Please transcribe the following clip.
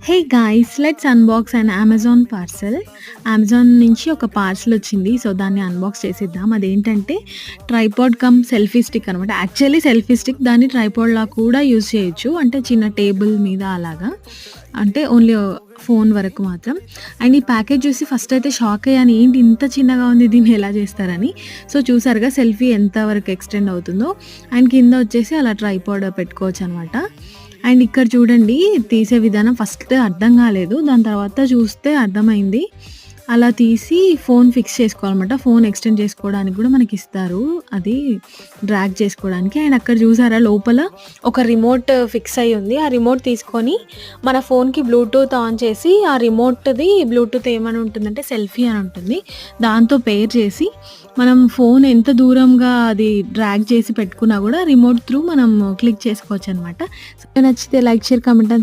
Hey guys, let's unbox and Amazon parcel. Amazon నుంచి ఒక parcel వచ్చింది. సో దాన్ని అన్బాక్స్ చేసేద్దాం. అదేంటంటే ట్రైపాడ్ కమ్ సెల్ఫీ స్టిక్ అనమాట. యాక్చువల్లీ సెల్ఫీ స్టిక్, దాన్ని ట్రైపాడ్‌లా కూడా యూజ్ చేయొచ్చు. అంటే చిన్న టేబుల్ మీద అలాగా. అంటే ఓన్లీ ఫోన్ వరకు మాత్రం. అండ్ ఈ ప్యాకేజ్ చూసి ఫస్ట్ అయితే షాక్ అయ్యాను. ఏంటి ఇంత చిన్నగా ఉంది, దీన్ని ఎలా చేస్తారని. సో చూసారుగా సెల్ఫీ ఎంత వరకు ఎక్స్టెండ్ అవుతుందో. అండ్ కింద వచ్చేసి అలా ట్రైపాడ్ పెట్టుకోవచ్చు అనమాట. అండ్ ఇక్కడ చూడండి, తీసే విధానం ఫస్ట్ అర్థం కాలేదు. దాని తర్వాత చూస్తే అర్థమైంది. అలా తీసి ఫోన్ ఫిక్స్ చేసుకోవాలన్నమాట. ఫోన్ ఎక్స్టెండ్ చేసుకోవడానికి కూడా మనకిస్తారు. అది డ్రాగ్ చేసుకోవడానికి. అండ్ అక్కడ చూసారా లోపల ఒక రిమోట్ ఫిక్స్ అయ్యి ఉంది. ఆ రిమోట్ తీసుకొని మన ఫోన్‌కి బ్లూటూత్ ఆన్ చేసి, ఆ రిమోట్‌ది బ్లూటూత్ ఏమని ఉంటుందంటే సెల్ఫీ అని ఉంటుంది. దాంతో పెయిర్ చేసి మనం ఫోన్ ఎంత దూరంగా అది డ్రాగ్ చేసి పెట్టుకున్నా కూడా రిమోట్ త్రూ మనం క్లిక్ చేసుకోవచ్చనమాట. సో నచ్చితే లైక్, షేర్, కామెంట్ అండ్